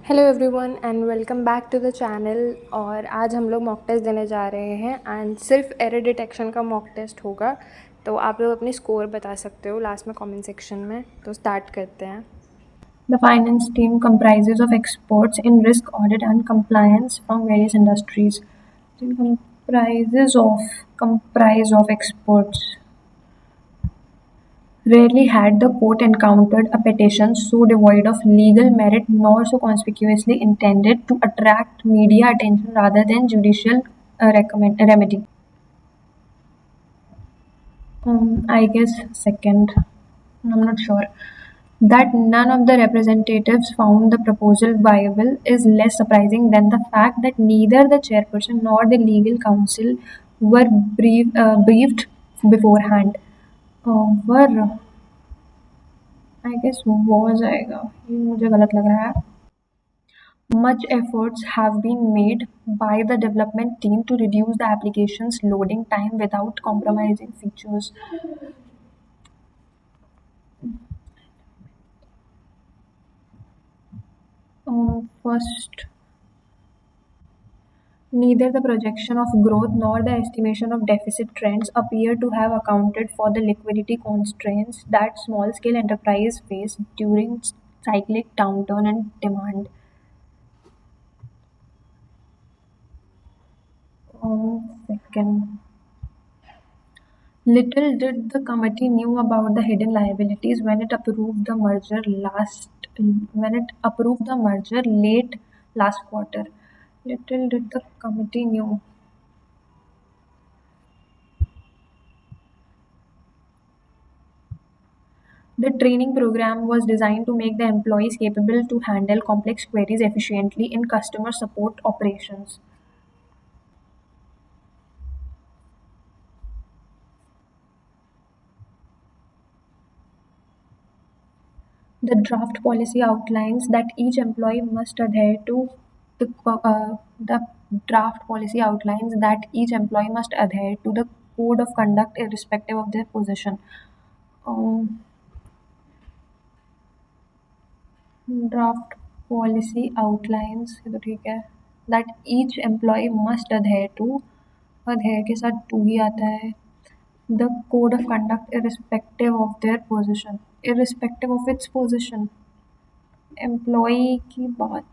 Hello everyone and welcome back to the channel. और आज हम लोग मॉक टेस्ट देने जा रहे हैं एंड सिर्फ एरर डिटेक्शन का मॉक टेस्ट होगा। तो आप लोग अपनी स्कोर बता सकते हो लास्ट में कमेंट सेक्शन में। तो स्टार्ट करते हैं। The finance team comprises of experts in risk audit and compliance from various industries. It comprise of experts. Rarely had the court encountered a petition so devoid of legal merit nor so conspicuously intended to attract media attention rather than judicial remedy. I guess second. I'm not sure. That none of the representatives found the proposal viable is less surprising than the fact that neither the chairperson nor the legal counsel were briefed beforehand. वर I guess वो हो जाएगा, ये मुझे गलत लग रहा है. Much efforts have been made by the development team to reduce the application's loading time without compromising features. First, neither the projection of growth nor the estimation of deficit trends appear to have accounted for the liquidity constraints that small-scale enterprises face during cyclic downturn in demand. Second, little did the committee knew about the hidden liabilities when it approved the merger late last quarter. Little did the committee knew. The training program was designed to make the employees capable to handle complex queries efficiently in customer support operations. The draft policy outlines that each employee must adhere to the draft policy outlines that each employee must adhere to the code of conduct irrespective of their position. Um, Draft policy outlines ये तो ठीक है, that each employee must adhere के साथ to ही आता है. The code of conduct irrespective of their position, irrespective of its position. Employee की बात,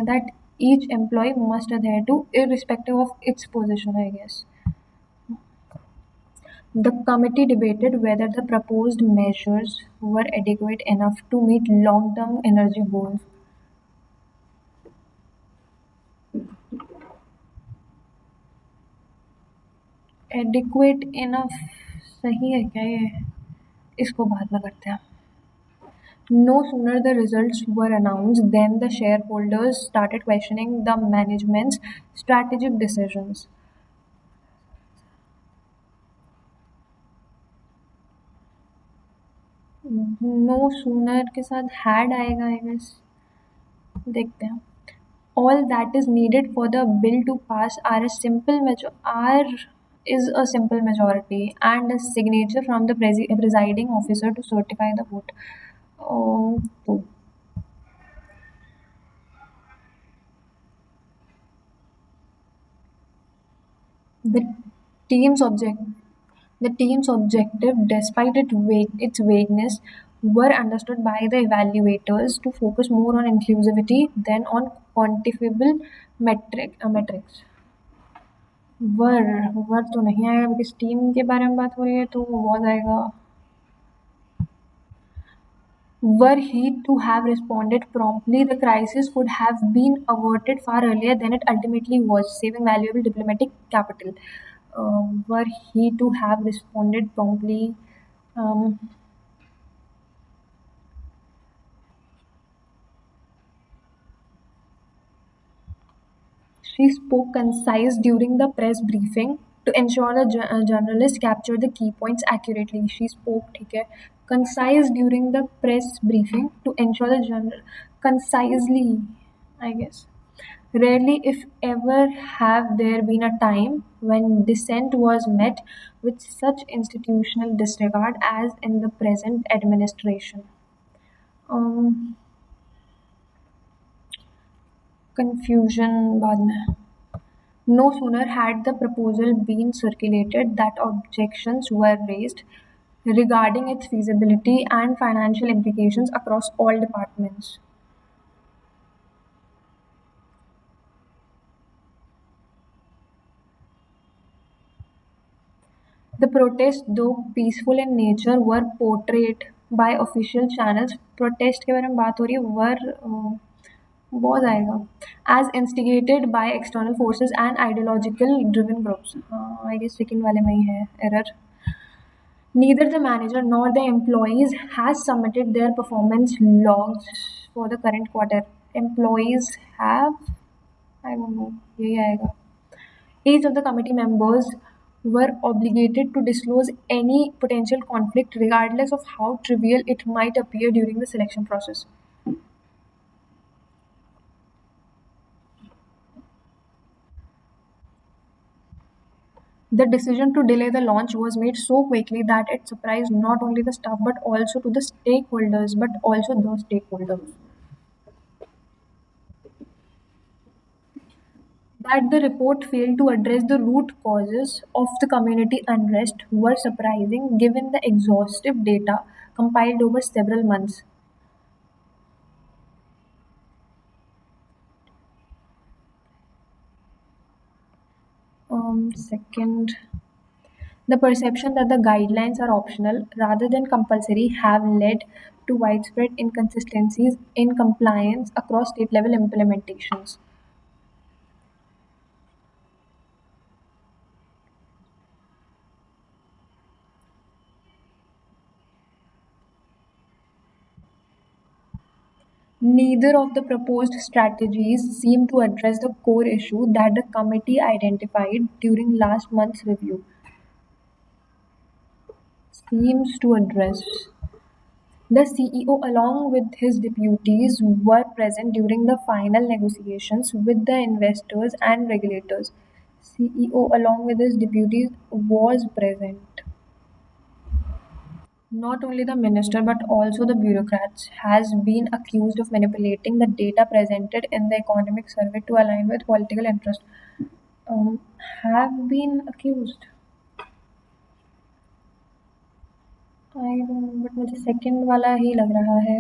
that each employee must adhere to irrespective of its position, I guess. The committee debated whether the proposed measures were adequate enough to meet long-term energy goals. Adequate enough सही है क्या ये? इसको बाद में करते हैं. No sooner the results were announced than the shareholders started questioning the management's strategic decisions. No sooner के साथ had आएगा I guess. देखते हैं. All that is needed for the bill to pass is a simple majority and a signature from the presiding officer to certify the vote. Two. The team's object The team's objective, despite its vagueness, were understood by the evaluators to focus more on inclusivity than on quantifiable metrics. वर तो नहीं आएगा because team के बारे में बात हो रही है तो was आएगा. Were he to have responded promptly, the crisis could have been averted far earlier than it ultimately was, saving valuable diplomatic capital. Were he to have responded promptly, um, she spoke concise during the press briefing to ensure the journalists captured the key points accurately. She spoke ठीक है, concise during the press briefing to ensure the concisely, I guess. Rarely, if ever, have there been a time when dissent was met with such institutional disregard as in the present administration. Um, confusion बाद में. No sooner had the proposal been circulated that objections were raised regarding its feasibility and financial implications across all departments. The protests, though peaceful in nature, were portrayed by official channels. Protest के बारे में बात हो रही है, was आएगा, as instigated by external forces and ideological driven groups. I guess second वाले में ही है error. Neither the manager nor the employees has submitted their performance logs for the current quarter. Employees have, I don't know, यही आएगा. Each of the committee members were obligated to disclose any potential conflict regardless of how trivial it might appear during the selection process. The decision to delay the launch was made so quickly that it surprised not only the staff but also the stakeholders. That the report failed to address the root causes of the community unrest were surprising given the exhaustive data compiled over several months. Second, the perception that the guidelines are optional rather than compulsory have led to widespread inconsistencies in compliance across state level implementations. Neither of the proposed strategies seem to address the core issue that the committee identified during last month's review. Seems to address. The CEO, along with his deputies, were present during the final negotiations with the investors and regulators. CEO, along with his deputies, was present. Not only the minister but also the bureaucrats has been accused of manipulating the data presented in the economic survey to align with political interest. Um, have been accused. I don't know, but मुझे second वाला ही लग रहा है.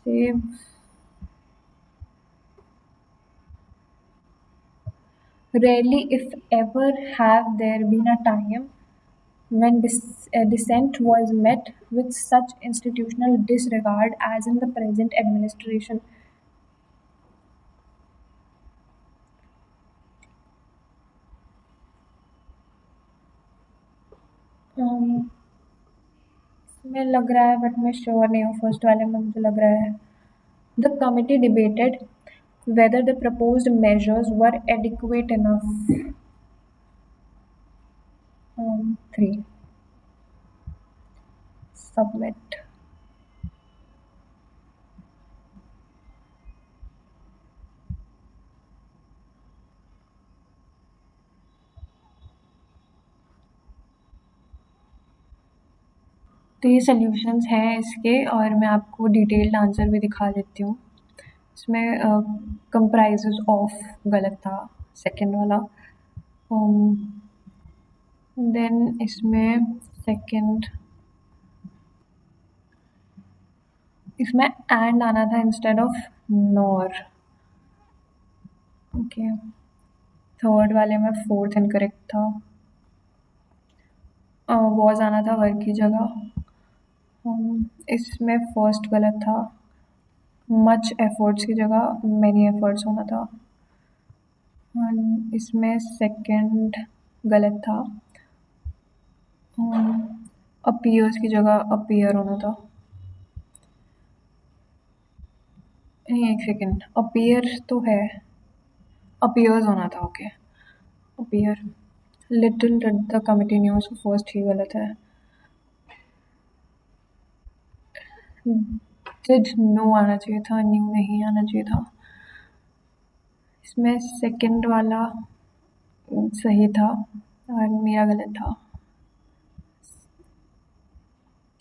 Save. Rarely, if ever, have there been a time when dissent was met with such institutional disregard as in the present administration. इसमें लग रहा है but मैं श्योर नहीं हूँ, फर्स्ट वाले में मुझे लग रहा है. The committee debated whether the proposed measures were adequate enough. 3. Submit. तो ये सॉल्यूशंस हैं इसके, और मैं आपको डिटेल्ड आंसर भी दिखा देती हूँ. इसमें कंप्राइजेस ऑफ गलत था सेकंड वाला. देन इसमें सेकंड, इसमें एंड आना था instead of nor. Okay. Third वाले में फोर्थ इनकरेक्ट था. वॉज आना था वर्क की जगह. इसमें फर्स्ट गलत था. मच एफर्ट्स की जगह मैनी एफर्ट्स होना था. इसमें सेकंड गलत था. अपीयर्स की जगह अपीयर होना था. नहीं, एक सेकंड, अपीयर तो है, अपीयर्स होना था. Okay, appear. Little did the committee news, first ही गलत है. डिड नो आना चाहिए था, न्यू नहीं आना चाहिए था. इसमें सेकंड वाला सही था और मेरा गलत था.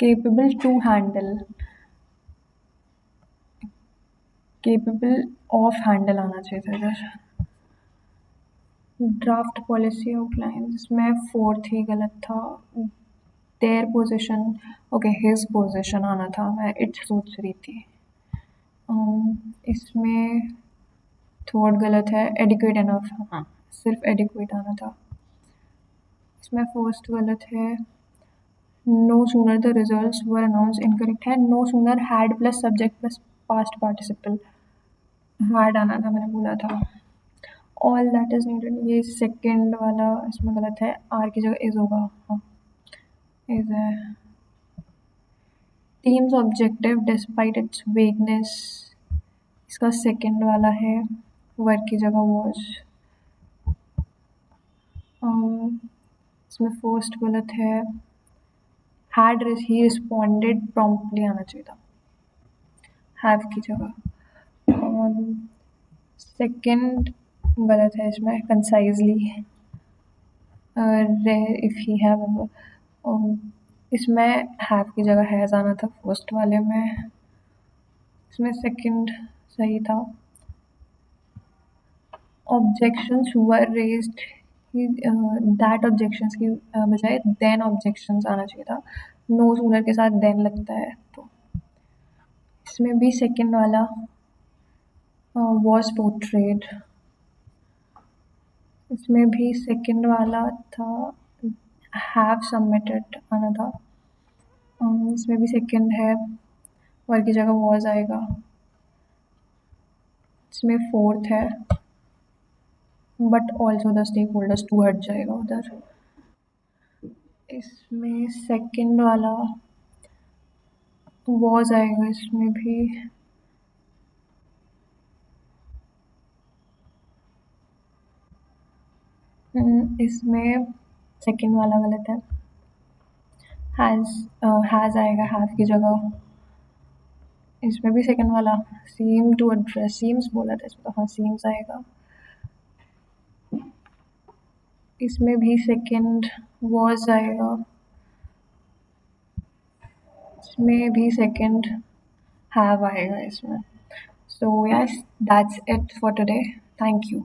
Capable to handle. Capable of handle आना चाहिए था इधर। ड्राफ्ट पॉलिसी आउटलाइन, इसमें फोर्थ ही गलत था। Their position, okay his position आना था, मैं इट सोच रही थी। इसमें थर्ड गलत है, एडिक्वेट एनफ, हाँ सिर्फ एडिक्वेट आना था। इसमें फर्स्ट गलत है, no sooner the results were announce incorrect है। No sooner had plus subject plus past participle, had आना था, मैंने बोला था। ऑल दैट इज नीडेड, ये सेकेंड वाला इसमें गलत है, आर की जगह इज होगा, हाँ इज है। Teams objective despite it's vagueness, इसका सेकेंड वाला है, वर्क की जगह वॉज। इसमें फर्स्ट गलत है, हैड ही रिस्पॉन्डेड प्रॉम्प्टली आना चाहिए था, हैव की जगह। सेकेंड गलत है इसमें, कंसाइजली, इफ ही हैव, इसमें हैव की जगह हैज़ आना था फर्स्ट वाले में। इसमें सेकेंड सही था। Objections were raised, that objections की बजाय देन ऑब्जेक्शंस आना चाहिए था, नो सूनर के साथ देन लगता है तो। इसमें भी सेकेंड वाला वॉज पोर्ट्रेड, इसमें भी सेकेंड वाला था, हैव सबमिटेड आना था। इसमें भी सेकेंड है, वर की जगह वॉज आएगा। इसमें फोर्थ है, but also the stakeholders टू हट जाएगा उधर। इसमें सेकेंड वाला वॉज आएगा, इसमें भी। इसमें सेकेंड वाला गलत है, हैज़ आएगा हैव की जगह। इसमें भी सेकेंड वाला, सीम टू एड्रेस, सीम्स बोला था इसमें तो हाँ सीम्स आएगा। इसमें भी सेकेंड वॉज आएगा, इसमें भी सेकेंड हैव आएगा इसमें। So yes, that's it for today. Thank you.